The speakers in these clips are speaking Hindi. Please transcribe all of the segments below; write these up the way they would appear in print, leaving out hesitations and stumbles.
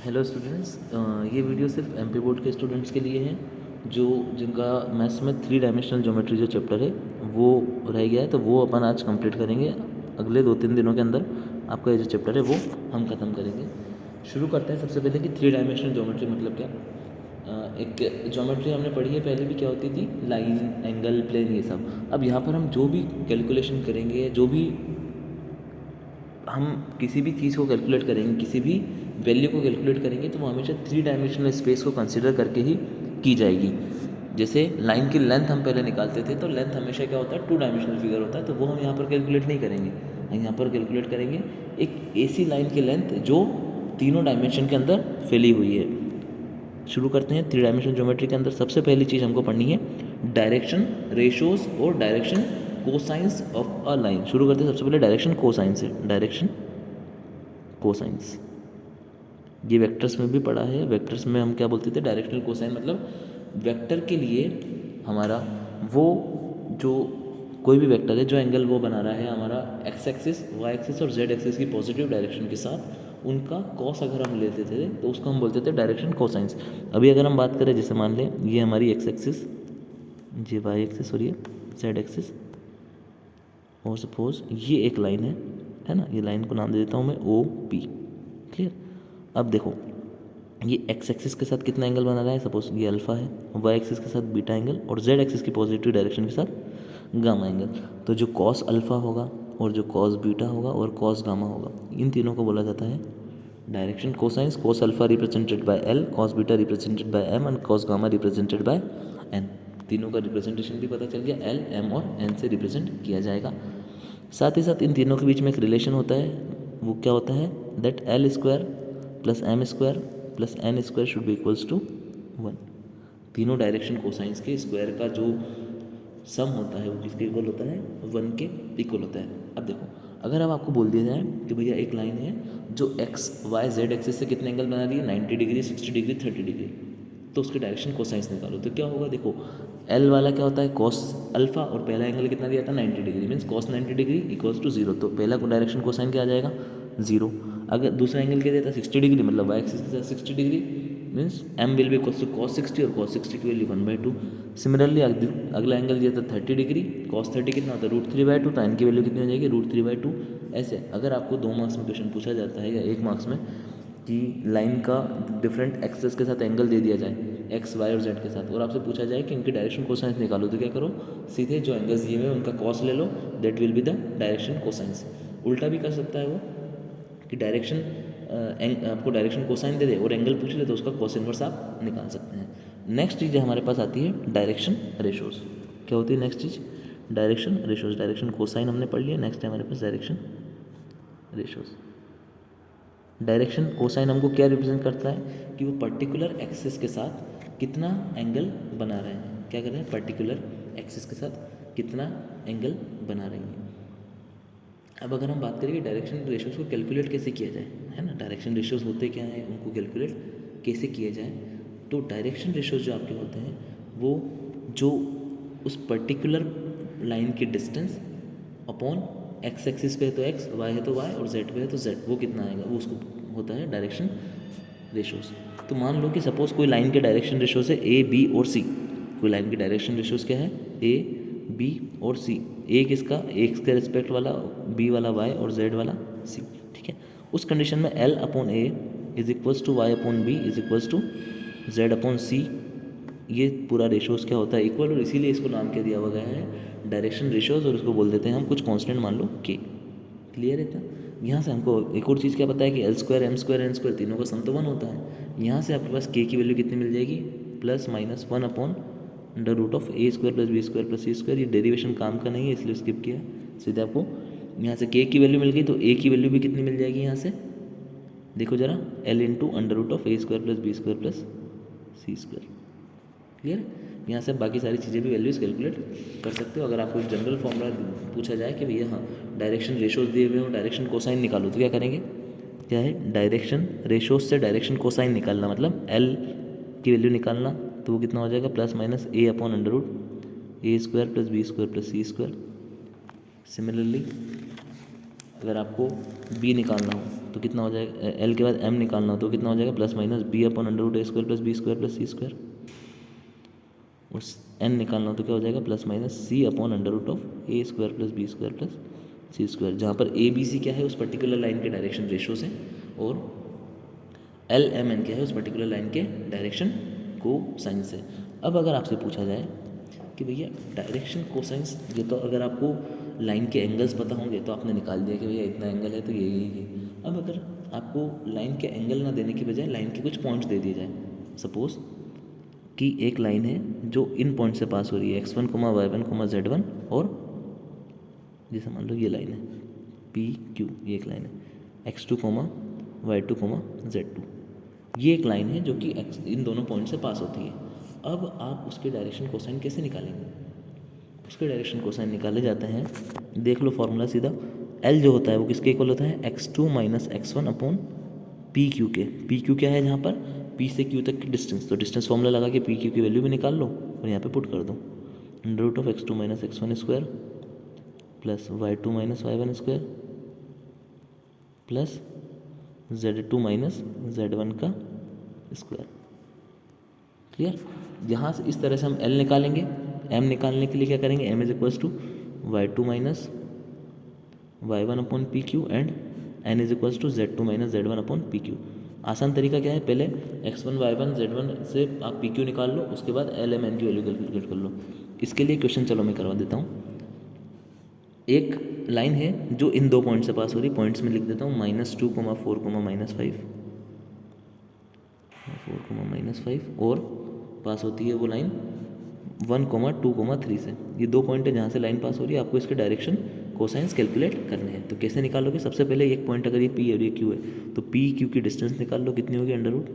हेलो स्टूडेंट्स, ये वीडियो सिर्फ एमपी बोर्ड के स्टूडेंट्स के लिए है जिनका मैथ्स में 3 डायमेंशनल ज्योमेट्री जो चैप्टर है वो रह गया है, तो वो अपन आज कंप्लीट करेंगे। अगले 2-3 दिनों के अंदर आपका ये जो चैप्टर है वो हम ख़त्म करेंगे। शुरू करते हैं सबसे पहले कि 3 डायमेंशनल ज्योमेट्री मतलब क्या। एक ज्योमेट्री हमने पढ़ी है पहले भी, क्या होती थी, लाइन, एंगल, प्लेन, ये सब। अब यहाँ पर हम जो भी कैलकुलेशन करेंगे, जो भी हम किसी भी चीज़ को कैलकुलेट करेंगे, किसी भी वैल्यू को कैलकुलेट करेंगे, तो वो हमेशा 3 डायमेंशनल स्पेस को कंसिडर करके ही की जाएगी। जैसे लाइन की लेंथ हम पहले निकालते थे, तो लेंथ हमेशा क्या होता है, 2 डायमेंशनल फिगर होता है, तो वो हम यहाँ पर कैलकुलेट नहीं करेंगे। हम यहाँ पर कैलकुलेट करेंगे एक ऐसी लाइन की लेंथ जो तीनों डायमेंशन के अंदर फैली हुई है। शुरू करते हैं 3 डायमेंशनल ज्योमेट्री के अंदर। सबसे पहली चीज़ हमको पढ़नी है डायरेक्शन रेशोज और direction cosines of a line. शुरू करते हैं सबसे पहले डायरेक्शन कोसाइन से। डायरेक्शन कोसाइंस ये वेक्टर्स में भी पढ़ा है। वेक्टर्स में हम क्या बोलते थे, डायरेक्शनल कोसाइन मतलब वेक्टर के लिए हमारा वो जो कोई भी वेक्टर है, जो एंगल वो बना रहा है हमारा एक्स एक्सिस, वाई एक्सिस और जेड एक्सिस की पॉजिटिव डायरेक्शन के साथ, उनका कॉस अगर हम लेते थे तो उसको हम बोलते थे डायरेक्शन कोसाइंस। अभी अगर हम बात करें, जैसे मान लें ये हमारी एक्स एक्सिस, ये वाई एक्सिस और ये जेड एक्सिस, और सपोज ये एक लाइन है ना, ये लाइन को नाम दे देता हूँ मैं ओ पी। क्लियर। अब देखो ये एक्स एक्सिस के साथ कितना एंगल बना रहा है, सपोज ये अल्फा है, वाई एक्सिस के साथ बीटा एंगल और जेड एक्सिस की पॉजिटिव डायरेक्शन के साथ गामा एंगल। तो जो कॉस अल्फा होगा और जो कॉस बीटा होगा और कॉस गामा होगा, इन तीनों को बोला जाता है direction cosines. Cos alpha represented by l, cos beta represented by m and cos gamma represented by n. तीनों का रिप्रेजेंटेशन भी पता चल गया, एल, एम और एन से रिप्रेजेंट किया जाएगा। साथ ही साथ इन तीनों के बीच में एक रिलेशन होता है, वो क्या होता है, that l square plus m square plus n square should be equals to 1। तीनों डायरेक्शन कोसाइंस के स्क्वायर का जो सम होता है वो किसके इक्वल होता है, 1 के इक्वल होता है। अब देखो, अगर अब आपको बोल दिया जाए कि भैया एक लाइन है जो एक्स वाई जेड एक्सिस से कितने एंगल बना रही है, 90 डिग्री, 60 डिग्री, 30 डिग्री, तो उसके डायरेक्शन कोसाइंस निकालो। तो क्या होगा, देखो एल वाला क्या होता है, कॉस अल्फा, और पहला एंगल कितना दिया था, 90 degree, means cos 90 degree equals to 0। तो पहला को डायरेक्शन कोसाइन क्या आ जाएगा, 0। अगर दूसरा एंगल क्या दिया था, 60 डिग्री, मतलब वाई एक्सिस के साथ 60 degree, means m will be equals to cos 60 और कॉस 60 की वैल्यू 1/2। सिमिलरली अगला एंगल दिया था 30 डिग्री, कॉस 30 कितना होता है, √3/2, तो एन की वैल्यू कितनी हो जाएगी, √3/2। ऐसे अगर आपको 2 मार्क्स में क्वेश्चन पूछा जाता है या 1 मार्क्स में कि लाइन का डिफरेंट एक्सेस के साथ एंगल दे दिया जाए, एक्स वाई और जेड के साथ, और आपसे पूछा जाए कि इनकी डायरेक्शन कोसाइंस निकालो, तो क्या करो, सीधे जो एंगल्स दिए हुए हैं उनका कॉस ले लो, that will be the direction cosines. उल्टा भी कर सकता है वो कि डायरेक्शन आपको डायरेक्शन कोसाइन दे दे और एंगल पूछ ले, तो उसका कॉस इनवर्स आप निकाल सकते हैं। नेक्स्ट चीज़ हमारे पास आती है डायरेक्शन रेशोज। क्या होती है नेक्स्ट चीज़, डायरेक्शन रेशोज। डायरेक्शन कोसाइन हमने पढ़ लिया, नेक्स्ट है हमारे पास डायरेक्शन रेशोज। डायरेक्शन कोसाइन हमको क्या रिप्रेजेंट करता है कि वो पर्टिकुलर एक्सिस के साथ कितना एंगल बना रहे हैं। क्या कर रहे हैं, पर्टिकुलर एक्सिस के साथ कितना एंगल बना रही हैं। अब अगर हम बात करें डायरेक्शन रेशियोज को कैलकुलेट कैसे किया जाए, है ना, डायरेक्शन रेशियोज होते क्या हैं, उनको कैलकुलेट कैसे किए जाए। तो डायरेक्शन रेशियोज जो आपके होते हैं वो जो उस पर्टिकुलर लाइन की डिस्टेंस अपॉन एक्स एक्सिस पे है तो एक्स, वाई है तो वाई और जेड पे है तो जेड, वो कितना आएगा, वो उसको होता है डायरेक्शन रेशियोज। तो मान लो कि सपोज कोई लाइन के डायरेक्शन रेशियोज है ए, बी और सी। कोई लाइन के डायरेक्शन रेशियोज क्या है, ए, बी और सी। ए किसका, एक्स के रिस्पेक्ट वाला, बी वाला वाई और जेड वाला सी। ठीक है, उस कंडीशन में l upon a is equals to y upon b is equals to z upon c. ये पूरा रेशियोज क्या होता है, इक्वल, और इसीलिए इसको नाम क्या दिया हुआ गया है, डायरेक्शन रेशियोज, और इसको बोल देते हैं हम कुछ कांस्टेंट, मान लो के। क्लियर है क्या। यहाँ से हमको एक और चीज़ क्या पता है कि l square, m square, n square तीनों का सम तो 1 होता है। यहाँ से आपके पास के की वैल्यू कितनी मिल जाएगी, +-1 अपॉन √a² + b² + c²। ये डेरिवेशन काम का नहीं है इसलिए स्किप किया। सीधे आपको यहाँ से के की वैल्यू मिल गई, तो ए की वैल्यू भी कितनी मिल जाएगी यहाँ से, देखो जरा, L × √a² + b² + c²। Clear. यहाँ से बाकी सारी चीज़ें भी वैल्यूज़ कैलकुलेट कर सकते हो। अगर आपको एक जनरल फॉर्मूला पूछा जाए कि भैया हाँ डायरेक्शन रेशोज दिए हुए हो, डायरेक्शन कोसाइन निकालो, तो क्या करेंगे, क्या है, डायरेक्शन रेशोज से डायरेक्शन कोसाइन निकालना, मतलब L की वैल्यू निकालना, तो वो कितना हो जाएगा, +-a upon √a² + b² + c²। Similarly अगर आपको b निकालना हो तो कितना हो जाएगा, एल के बाद एम निकालना हो तो कितना हो जाएगा, plus minus b upon under root a square plus b square plus c square, और एन निकालना हो तो क्या हो जाएगा, plus minus c upon under root of a square plus b square plus c square, जहाँ पर ए बी सी क्या है उस पर्टिकुलर लाइन के डायरेक्शन रेशोज हैं, और एल एम एन क्या है उस पर्टिकुलर लाइन के डायरेक्शन को साइन से। अब अगर आपसे पूछा जाए कि भैया डायरेक्शन कोसाइंस, ये तो अगर आपको लाइन के एंगल्स पता होंगे तो आपने निकाल दिया कि भैया इतना एंगल है तो ये। अब अगर आपको लाइन के एंगल ना देने की बजाय लाइन के कुछ पॉइंट्स दे दिए जाए, सपोज कि एक लाइन है जो इन पॉइंट से पास हो रही है x1, y1, z1, और जैसे मान लो ये लाइन है PQ, ये एक लाइन है x2, y2, z2, ये एक लाइन है जो कि इन दोनों पॉइंट से पास होती है। अब आप उसके डायरेक्शन कोसाइन कैसे निकालेंगे, उसके डायरेक्शन कोसाइन निकाले जाते हैं, देख लो फॉर्मूला सीधा, L जो होता है वो किसके इक्वल होता है, x2 minus x1 upon PQ के। PQ क्या है जहाँ पर, P से Q तक की डिस्टेंस, तो डिस्टेंस फॉर्मूला लगा के PQ की वैल्यू भी निकाल लो और यहाँ पे पुट कर दो, under root of x2 minus x1 square plus y2 minus y1 square plus z2 minus z1 का स्क्वायर। क्लियर। यहाँ से इस तरह से हम L निकालेंगे, M निकालने के लिए क्या करेंगे, M is equals to y2 minus y1 upon PQ and N is equals to z2 minus z1 upon PQ। आसान तरीका क्या है, पहले x1 y1 z1 से आप PQ निकाल लो, उसके बाद L M N की वैल्यू कैलकुलेट कर लो। इसके लिए क्वेश्चन चलो मैं करवा देता हूँ। एक लाइन है जो इन दो पॉइंट से पास हो रही, पॉइंट्स में लिख देता हूँ -2, 4, -5 और पास होती है वो लाइन 1, 2, 3 से। ये दो पॉइंट है जहाँ से लाइन पास हो रही है, आपको इसके डायरेक्शन कोसाइंस कैलकुलेट करने हैं। तो कैसे निकालोगे, सबसे पहले एक पॉइंट अगर ये P और ये Q है तो P Q की डिस्टेंस निकाल लो, कितनी होगी, under root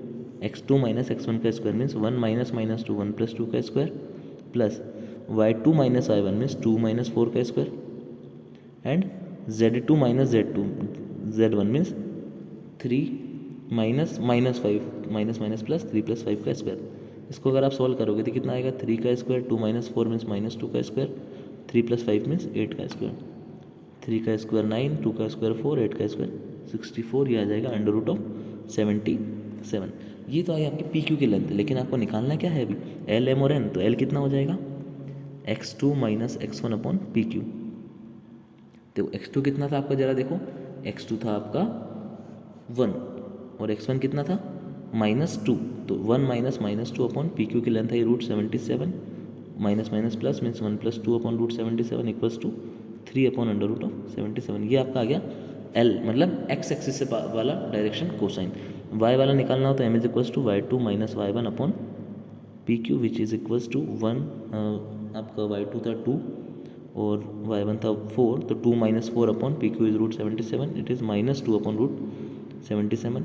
x2 minus x1 का स्क्वायर मीन्स 1 माइनस -2 1 प्लस 2 का square plus y2 minus y1 means 2 minus 4 का square and z2 minus z1 means 3 minus -5 minus plus 3 plus 5 का स्क्वायर। इसको अगर आप सॉल्व करोगे तो कितना आएगा, 3 का स्क्वायर 2 माइनस 4 मीन्स -2 का स्क्वायर 3 प्लस 5 मीन्स 8 का स्क्वायर, 3 का स्क्वायर 9, 2 का स्क्वायर 4, 8 का स्क्वायर 64, ये आ जाएगा अंडर रूट ऑफ 77। ये तो आई आपकी PQ की लेंथ, लेकिन आपको निकालना क्या है अभी, L M और N। तो L कितना हो जाएगा, x2 minus x1 upon PQ। तो x2 कितना था आपका, जरा देखो, x2 था आपका 1 और x1 कितना था -2, तो 1 माइनस -2 अपॉन PQ की लेंथ है root 77, minus minus plus means 1 plus 2 upon root 77 equals to 3 upon under root of 77। ये आपका आ गया L, मतलब x एक्सिस से वाला डायरेक्शन कोसाइन। y वाला निकालना हो तो m is equals to y2 minus y1 upon PQ which is equals to 1, आपका y2 था 2 और y1 था 4, तो 2 minus 4 upon PQ is root 77, it is -2 upon root 77।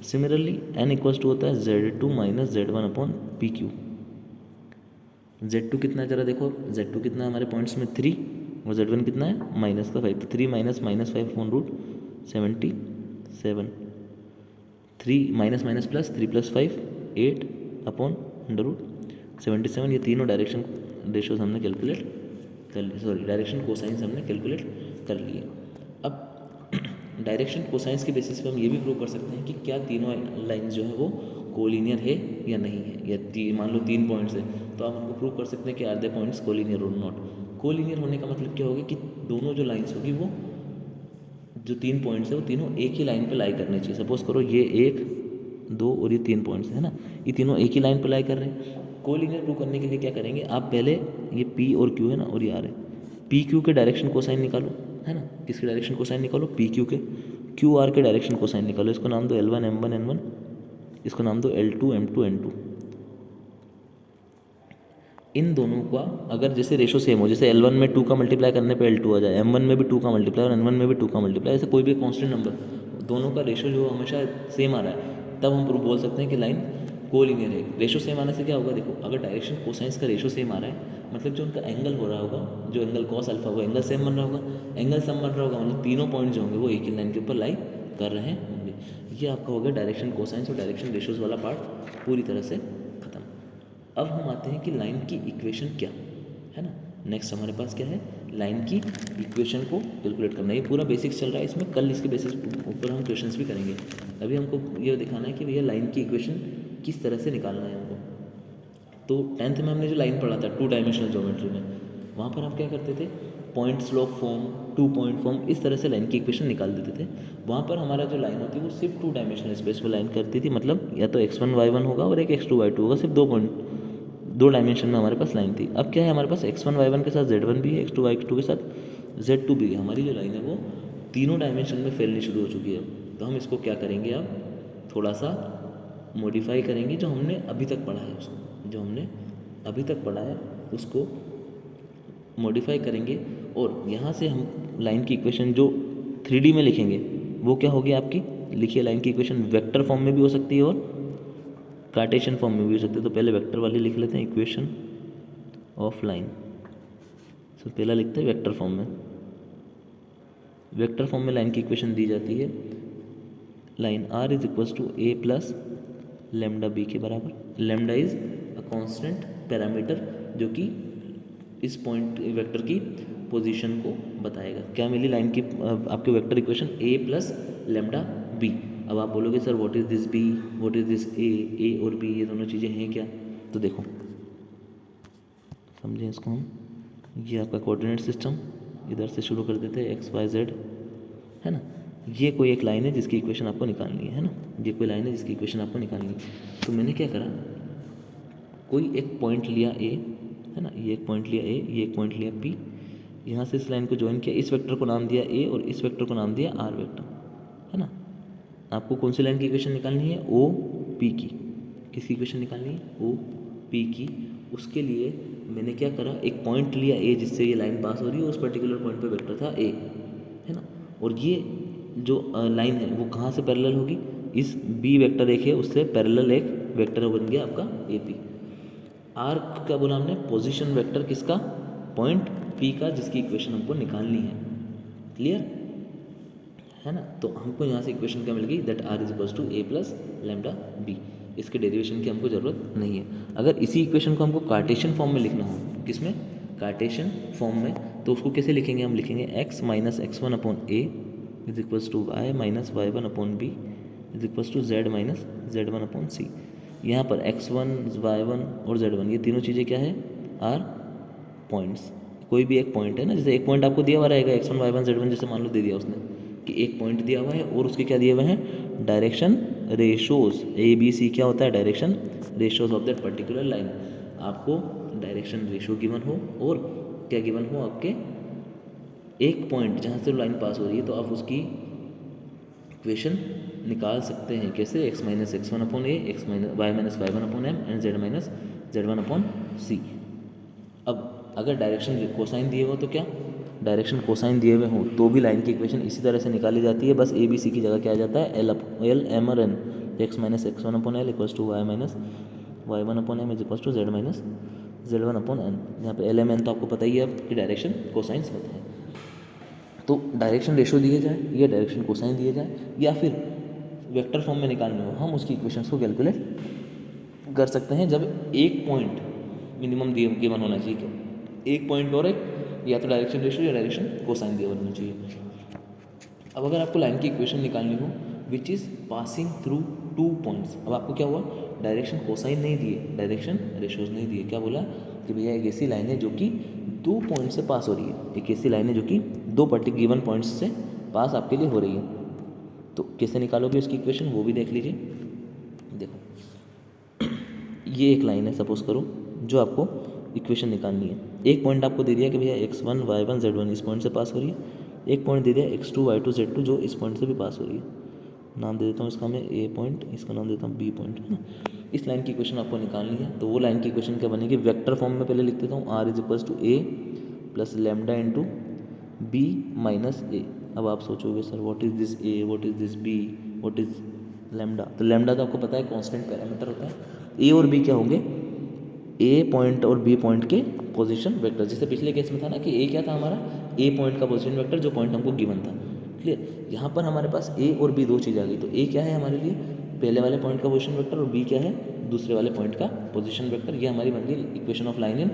Similarly n equals to होता है z2 minus z1 upon PQ। z2 कितना है जरा देखो, z2 कितना है हमारे पॉइंट्स में 3 और z1 कितना है -5, तो 3 minus -5 upon root 77, 3 minus plus 3 plus 5 8 upon under root 77। ये तीनों डायरेक्शन रेशोज हमने कैलकुलेट कर लिए, सॉरी डायरेक्शन कोसाइंस हमने कैलकुलेट कर लिए। अब डायरेक्शन कोसाइंस के बेसिस पे हम ये भी प्रूव कर सकते हैं कि क्या तीनों लाइंस जो है वो कोलिनियर है या नहीं है, या मान लो 3 पॉइंट्स है तो आप हमको प्रूव कर सकते हैं कि आर द पॉइंट्स कोलिनियर और नॉट। कोलिनियर होने का मतलब क्या होगा कि दोनों जो लाइंस होगी वो जो 3 पॉइंट्स है वो तीनों एक ही लाइन पे लाई करनी चाहिए। सपोज करो ये 1, 2 और ये 3 पॉइंट्स है ना, ये तीनों एक ही लाइन पे लाई कर रहे हैं। कोलिनियर प्रूव करने के लिए क्या करेंगे, आप पहले ये P और Q है ना और ये R है, PQ के डायरेक्शन कोसाइन निकालो, है ना, किसके डायरेक्शन कोसाइन निकालो, PQ के। QR के डायरेक्शन कोसाइन निकालो, इसको नाम दो L1 M1 N1, इसको नाम दो L2 M2 N2। इन दोनों का अगर जैसे रेशो सेम हो, जैसे L1 में 2 का मल्टीप्लाई करने पे L2 आ जाए, M1 में भी 2 का मल्टीप्लाई और N1 में भी 2 का मल्टीप्लाई, ऐसे कोई भी कांस्टेंट नंबर, दोनों का रेशो जो हमेशा सेम आ रहा है, तब हम बोल सकते हैं कि लाइन कोलिनियर है। रेशो सेम आने से क्या होगा, देखो अगर डायरेक्शन कोसाइंस का रेशो सेम आ रहा है मतलब जो उनका एंगल हो रहा होगा, जो एंगल कॉस अल्फा वो एंगल सेम बन रहा होगा, एंगल सम बन रहा होगा, मतलब तीनों पॉइंट जो होंगे वो एक ही लाइन के ऊपर लाई कर रहे होंगे। ये आपका हो गया डायरेक्शन कोसाइंस और डायरेक्शन रेशोज वाला पार्ट पूरी तरह से खत्म। अब हम आते हैं कि लाइन की इक्वेशन क्या है ना। नेक्स्ट हमारे पास क्या है, लाइन की इक्वेशन को कैलकुलेट करना है। ये पूरा बेसिक्स चल रहा है इसमें, कल इसके बेसिस ऊपर हम क्वेश्चंस भी करेंगे। अभी हमको ये दिखाना है कि भैया लाइन की इक्वेशन किस तरह से निकालना है हमको। तो 10th में हमने जो लाइन पढ़ा था 2 डायमेंशनल ज्योमेट्री में, वहाँ पर आप क्या करते थे, point slope form, 2 point form, इस तरह से लाइन की इक्वेशन निकाल देते थे। वहाँ पर हमारा जो लाइन होती है वो सिर्फ 2 डायमेंशनल स्पेस में लाइन करती थी, मतलब या तो x1 y1 होगा और एक x2 y2 होगा, सिर्फ 2 डायमेंशन में हमारे पास लाइन थी। अब क्या है, हमारे पास x1 y1 के साथ z1 भी है, x2 y2 के साथ z2 भी है। हमारी जो लाइन है वो तीनों डायमेंशन में फैलनी शुरू हो चुकी है। तो हम इसको क्या करेंगे, अब थोड़ा सा मॉडिफाई करेंगे, जो हमने अभी तक पढ़ा है उसको, जो हमने अभी तक पढ़ा है उसको मॉडिफाई करेंगे। और यहाँ से हम लाइन की इक्वेशन जो 3D में लिखेंगे वो क्या होगी आपकी, लिखिए लाइन की इक्वेशन वेक्टर फॉर्म में भी हो सकती है और कार्टेशियन फॉर्म में भी हो सकती है। तो पहले वेक्टर वाली लिख लेते हैं, इक्वेशन ऑफ लाइन। तो पहला लिखते हैं वेक्टर फॉर्म में। वेक्टर फॉर्म में लाइन की इक्वेशन दी जाती है, line r is equals to a plus lambda b के बराबर। Lambda is a constant parameter जो कि इस पॉइंट वेक्टर की पोजीशन को बताएगा। क्या मिली लाइन की आपके vector equation, a plus lambda b। अब आप बोलोगे sir what is this b, what is this a और b ये दोनों चीज़ें हैं क्या। तो देखो समझें इसको हम, ये आपका कोऑर्डिनेट सिस्टम इधर से शुरू कर देते हैं, x y z है ना। ये कोई एक लाइन है जिसकी इक्वेशन आपको निकालनी है ना, ये कोई लाइन है जिसकी इक्वेशन आपको निकालनी है। तो मैंने क्या करा, कोई एक पॉइंट लिया a है ना, ये एक पॉइंट लिया a, ये एक पॉइंट लिया p, यहाँ से इस लाइन को ज्वाइन किया, इस वेक्टर को नाम दिया a और इस वेक्टर को नाम दिया r वेक्टर है ना। आपको कौन सी लाइन की इक्वेशन निकालनी है, ओ पी की। किसकी इक्वेशन निकालनी है, ओ पी की। उसके लिए मैंने क्या करा, एक पॉइंट लिया a जिससे ये लाइन पास हो रही है, उस पर्टिकुलर पॉइंट पे वेक्टर था a है ना। और ये जो लाइन है वो कहाँ से पैरेलल होगी, इस b वेक्टर एक है उससे पैरेलल एक वेक्टर बन गया आपका ए पी। आर क्या बोला हमने, पोजीशन वेक्टर किसका, पॉइंट P का, जिसकी इक्वेशन हमको निकालनी है। क्लियर है ना। तो हमको यहाँ से इक्वेशन क्या मिल गई, that r is equals to a plus lambda b। इसके डेरिवेशन की हमको ज़रूरत नहीं है। अगर इसी इक्वेशन को हमको कार्टेशियन फॉर्म में लिखना हो, किसमें, कार्टेशियन फॉर्म में, तो उसको कैसे लिखेंगे, हम लिखेंगे x minus x1 upon a is equals to y minus y1 upon b is equals to z minus z1 upon c। यहाँ पर x1 y1 और z1 ये तीनों चीज़ें क्या है, आर पॉइंट्स। कोई भी एक पॉइंट है ना, जैसे एक पॉइंट आपको दिया हुआ रहेगा x1 y1 z1, जैसे मान लो दे दिया उसने कि एक पॉइंट दिया हुआ है और उसके क्या दिए हुए हैं, direction ratios. A B C क्या होता है, direction ratios of that particular line. आपको डायरेक्शन रेशो गिवन हो और क्या गिवन हो, आपके एक पॉइंट जहाँ से लाइन पास हो रही है, तो आप उसकी इक्वेशन निकाल सकते हैं। कैसे, x minus x1 upon a, x minus y minus y1 upon m and z minus z1 upon c. अब अगर डायरेक्शन कोसाइन दिए हो तो क्या, डायरेक्शन कोसाइन दिए हुए हों तो भी लाइन की इक्वेशन इसी तरह से निकाली जाती है। बस ए बी सी की जगह क्या आ जाता है, एल एम और N. X minus x1 upon L equals to y minus y1 upon M is equals to z minus z1 upon N. यहाँ पे एल एम एन तो आपको पता ही है अब कि डायरेक्शन कोसाइंस होते हैं। तो डायरेक्शन रेशो दिए जाए या डायरेक्शन कोसाइन दिए जाए या फिर वेक्टर फॉर्म में निकालने हो, हम उसकी इक्वेशंस को कैलकुलेट कर सकते हैं जब एक पॉइंट मिनिमम दिए गिवन होना चाहिए, एक पॉइंट और एक या तो डायरेक्शन रेशो या डायरेक्शन कोसाइन दिया होना चाहिए। अब अगर आपको लाइन की इक्वेशन निकालनी हो which is passing through 2 points, अब आपको क्या हुआ, डायरेक्शन कोसाइन नहीं दिए, डायरेक्शन रेशोज नहीं दिए, क्या बोला कि भैया एक ऐसी लाइन है जो कि 2 पॉइंट से पास हो रही है, एक ऐसी लाइन है जो कि 2 पर्टिकुलर गिवन पॉइंट्स से पास आपके लिए हो रही है। तो कैसे निकालोगे उसकी इक्वेशन, वो भी देख लीजिए। देखो ये एक लाइन है सपोज करो, जो आपको इक्वेशन निकालनी है। एक पॉइंट आपको दे दिया कि भैया x1 y1 z1 इस पॉइंट से पास हो रही है, एक पॉइंट दे दिया x2 y2 z2 जो इस पॉइंट से भी पास हो रही है। नाम दे देता हूँ इसका मैं a पॉइंट, इसका नाम देता हूँ b पॉइंट, है ना। इस लाइन की इक्वेशन आपको निकालनी है, तो वो लाइन की इक्वेशन क्या बनेगी, वेक्टर फॉर्म में पहले लिख देता हूँ, r is equals to a plus lambda into b minus a। अब आप सोचोगे sir what is this a, what is this b, what is lambda. तो लेमडा तो आपको पता है कॉन्स्टेंट पैरामीटर होता है। a और b क्या होंगे, ए पॉइंट और बी पॉइंट के पोजीशन वेक्टर। जैसे पिछले केस में था ना कि ए क्या था हमारा, ए पॉइंट का पोजीशन वेक्टर जो पॉइंट हमको गिवन था। क्लियर, यहाँ पर हमारे पास ए और बी दो चीज़ आ गई। तो ए क्या है हमारे लिए, पहले वाले पॉइंट का पोजीशन वेक्टर, और बी क्या है, दूसरे वाले पॉइंट का पोजीशन वेक्टर। ये हमारी बन गई equation of line in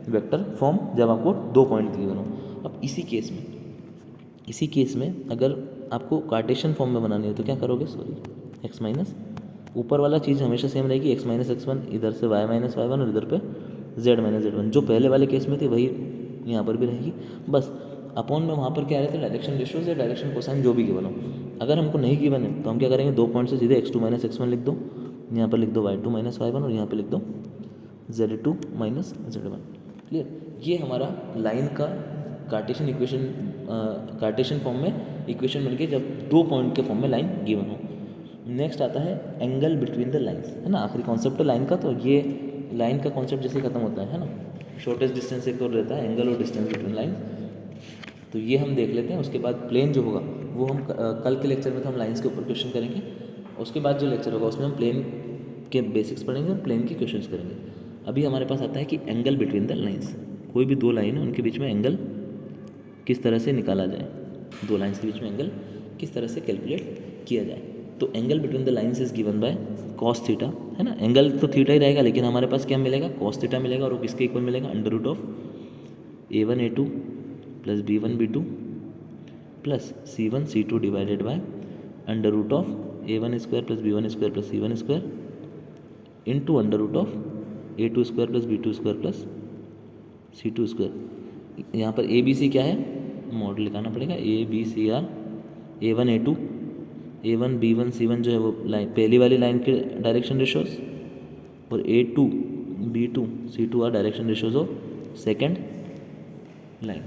vector form जब आपको 2 पॉइंट गिवन हो। अब इसी केस में अगर आपको कार्टेशियन फॉर्म में बनानी है तो क्या करोगे, सॉरी एक्स माइनस, ऊपर वाला चीज़ हमेशा सेम रहेगी, एक्स माइनस एक्स वन, इधर से वाई माइनस वाई वन और इधर पे जेड माइनस जेड वन, जो पहले वाले केस में थी वही यहाँ पर भी रहेगी। बस अपॉन में वहाँ पर क्या रहता है, डायरेक्शन रेशियोज या डायरेक्शन कोसाइन जो भी गिवन हो। अगर हमको नहीं गिवन है तो हम क्या करेंगे, 2 पॉइंट से सीधे x2 माइनस एक्स वन लिख दो, यहाँ पर लिख दो y2 माइनस y1 और यहाँ पर लिख दो z2 माइनस z1। क्लियर, ये हमारा लाइन का कार्टेशियन इक्वेशन, कार्टेशियन फॉर्म में इक्वेशन बन के जब 2 पॉइंट के फॉर्म में लाइन गिवन हो। नेक्स्ट आता है एंगल बिटवीन द लाइन्स, है ना, आखिरी कॉन्सेप्ट है लाइन का। तो ये लाइन का कॉन्सेप्ट जैसे खत्म होता है ना, शॉर्टेस्ट डिस्टेंस एक और रहता है एंगल और डिस्टेंस बिटवीन लाइन, तो ये हम देख लेते हैं। उसके बाद प्लेन जो होगा वो हम कल के लेक्चर में तो हम लाइंस के ऊपर क्वेश्चन करेंगे, उसके बाद जो लेक्चर होगा उसमें हम प्लेन के बेसिक्स पढ़ेंगे और प्लेन के क्वेश्चंस करेंगे। अभी हमारे पास आता है कि एंगल बिटवीन द लाइंस, कोई भी 2 लाइन है उनके बीच में एंगल किस तरह से निकाला जाए, 2 लाइंस के बीच में एंगल किस तरह से कैलकुलेट किया जाए। तो angle between the lines is given by cos theta, है ना, एंगल तो थीटा ही रहेगा लेकिन हमारे पास क्या मिलेगा, कॉस थीटा मिलेगा, और वो किसके इक्वल मिलेगा, under root of a1 a2 plus b1 b2 plus c1 c2 divided by under root of a1 square plus b1 square plus c1 square into under root of a2 square plus b2 square plus c2 square. यहाँ पर a b c क्या है, मॉडल लिखाना पड़ेगा, a b c are a1 a2 a1 b1 c1 जो है वो लाइन पहली वाली लाइन के डायरेक्शन रेशियोज, और a2 b2 c2 are direction ratios of second line.